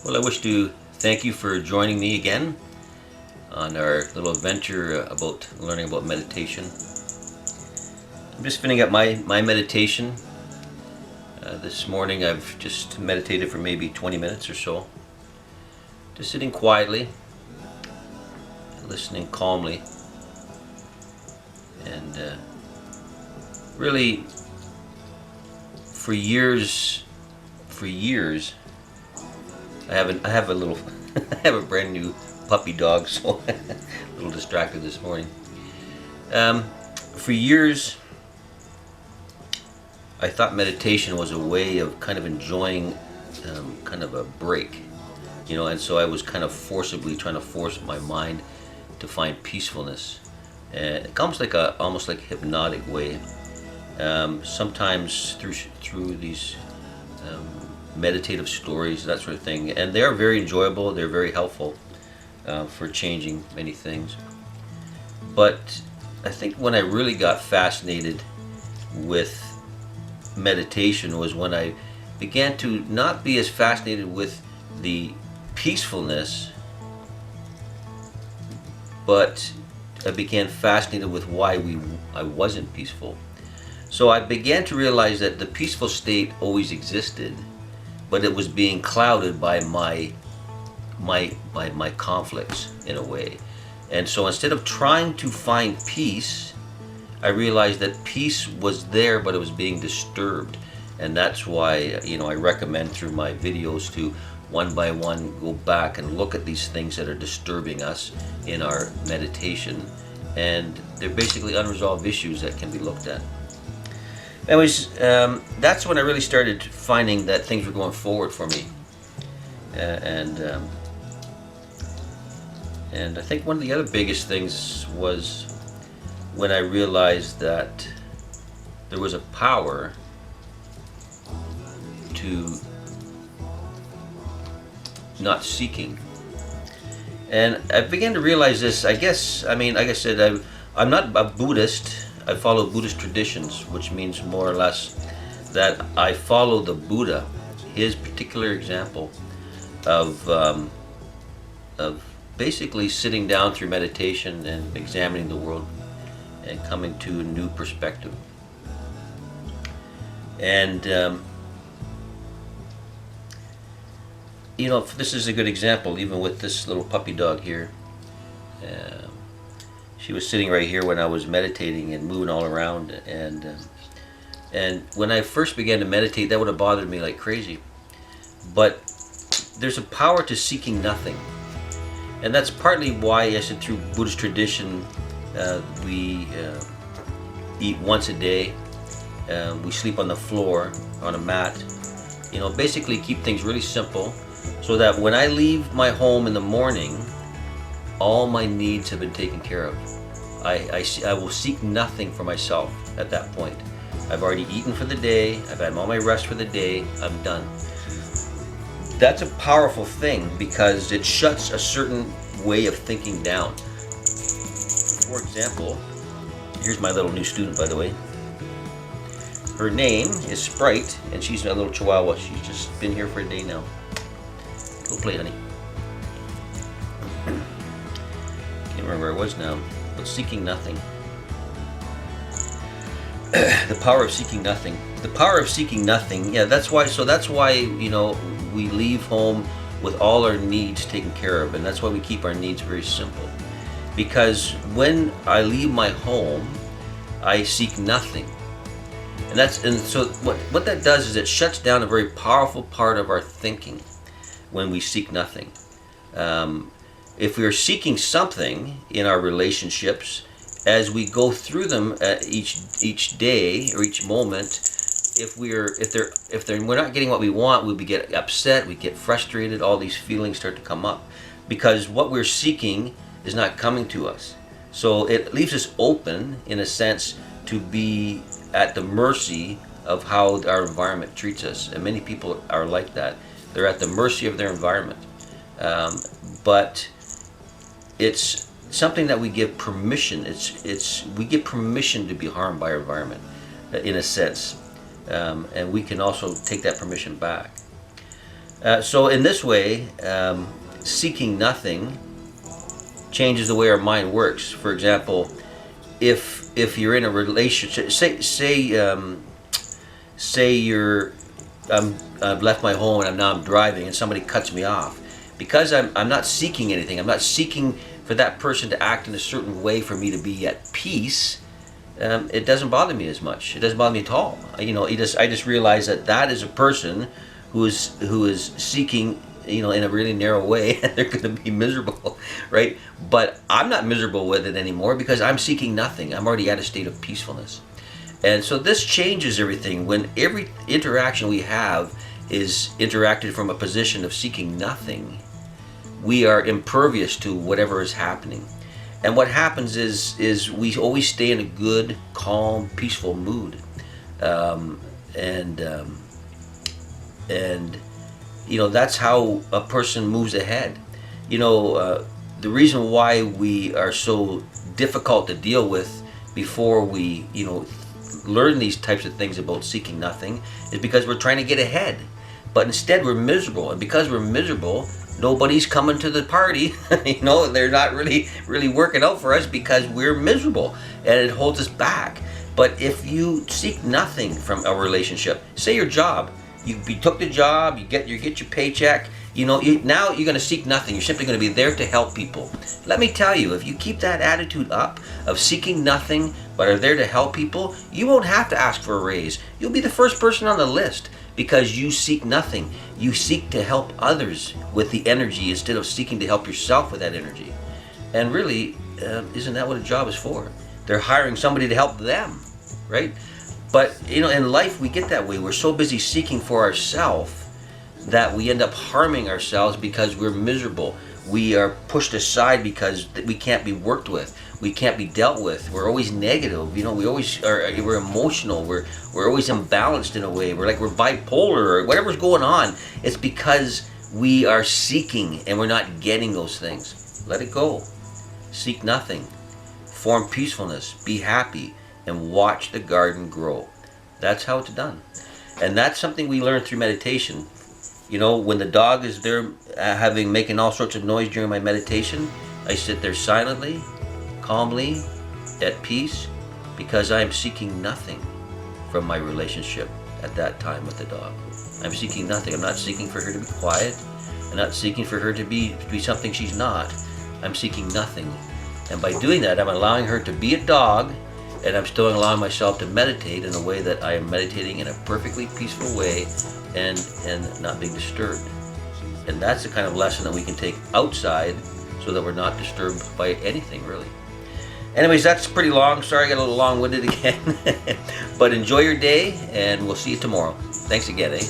Well, I wish to thank you for joining me again on our little adventure about learning about meditation. I'm just finishing up my meditation. This morning I've just meditated for maybe 20 minutes or so. Just sitting quietly, listening calmly, and really for years, I have a little, I have a brand new puppy dog, so a little distracted this morning. For years, I thought meditation was a way of kind of enjoying kind of a break, and so I was kind of forcibly trying to force my mind to find peacefulness. And it comes like almost like a hypnotic way. Sometimes through these meditative stories, that sort of thing, and they are very enjoyable. They're very helpful for changing many things. But I think when I really got fascinated with meditation was when I began to not be as fascinated with the peacefulness, but I began fascinated with why I wasn't peaceful. So I began to realize that the peaceful state always existed, but it was being clouded by my conflicts in a way. And so instead of trying to find peace, I realized that peace was there, but it was being disturbed. And that's why, I recommend through my videos to one by one go back and look at these things that are disturbing us in our meditation. And they're basically unresolved issues that can be looked at. Anyways, that's when I really started finding that things were going forward for me. And I think one of the other biggest things was when I realized that there was a power to not seeking. And I began to realize this, like I said, I'm not a Buddhist. I follow Buddhist traditions, which means more or less that I follow the Buddha, his particular example of basically sitting down through meditation and examining the world and coming to a new perspective. And this is a good example, even with this little puppy dog here. She was sitting right here when I was meditating and moving all around, and when I first began to meditate, that would have bothered me like crazy. But there's a power to seeking nothing, and that's partly why I said through Buddhist tradition we eat once a day, we sleep on the floor on a mat. Basically keep things really simple, so that when I leave my home in the morning, all my needs have been taken care of. I will seek nothing for myself at that point. I've already eaten for the day. I've had all my rest for the day. I'm done. That's a powerful thing because it shuts a certain way of thinking down. For example, here's my little new student, by the way. Her name is Sprite, and she's my little chihuahua. She's just been here for a day now. Go play, honey. Can't remember where I was now. But seeking nothing. The power of seeking nothing. The power of seeking nothing. Yeah, that's why. So that's why we leave home with all our needs taken care of, and that's why we keep our needs very simple. Because when I leave my home, I seek nothing, and so what that does is it shuts down a very powerful part of our thinking when we seek nothing. If we are seeking something in our relationships, as we go through them each day or each moment, if we're not getting what we want, we get upset, we get frustrated. All these feelings start to come up because what we're seeking is not coming to us. So it leaves us open, in a sense, to be at the mercy of how our environment treats us. And many people are like that. They're at the mercy of their environment. But it's something that we give permission. We give permission to be harmed by our environment, in a sense, and we can also take that permission back. So in this way, seeking nothing changes the way our mind works. For example, if you're in a relationship, say you're I've left my home and I'm driving and somebody cuts me off, because I'm not seeking anything. I'm not seeking for that person to act in a certain way for me to be at peace. It doesn't bother me as much. It doesn't bother me at all. I just realize that that is a person who is seeking, in a really narrow way, and they're going to be miserable, right? But I'm not miserable with it anymore because I'm seeking nothing. I'm already at a state of peacefulness. And so this changes everything. When every interaction we have is interacted from a position of seeking nothing, we are impervious to whatever is happening. And what happens is we always stay in a good, calm, peaceful mood. And that's how a person moves ahead. The reason why we are so difficult to deal with before we learn these types of things about seeking nothing is because we're trying to get ahead, but instead we're miserable. And because we're miserable, nobody's coming to the party. They're not really working out for us because we're miserable, and it holds us back. But if you seek nothing from a relationship, say your job, you took the job, you get your paycheck, now you're going to seek nothing. You're simply going to be there to help people. Let me tell you, if you keep that attitude up of seeking nothing but are there to help people, you won't have to ask for a raise. You'll be the first person on the list because you seek nothing. You seek to help others with the energy instead of seeking to help yourself with that energy. And really, isn't that what a job is for? They're hiring somebody to help them, right? But in life we get that way. We're so busy seeking for ourselves that we end up harming ourselves because we're miserable. We are pushed aside because we can't be worked with. We can't be dealt with. We're always negative. We always are. We're emotional. We're always imbalanced in a way. We're bipolar or whatever's going on. It's because we are seeking and we're not getting those things. Let it go. Seek nothing. Form peacefulness. Be happy and watch the garden grow. That's how it's done. And that's something we learn through meditation. When the dog is there making all sorts of noise during my meditation, I sit there silently, calmly, at peace, because I am seeking nothing from my relationship at that time with the dog. I'm seeking nothing. I'm not seeking for her to be quiet. I'm not seeking for her to be something she's not. I'm seeking nothing. And by doing that, I'm allowing her to be a dog, and I'm still allowing myself to meditate in a way that I am meditating in a perfectly peaceful way and not being disturbed. And that's the kind of lesson that we can take outside so that we're not disturbed by anything, really. Anyways, that's pretty long. Sorry I got a little long-winded again. But enjoy your day, and we'll see you tomorrow. Thanks again, eh?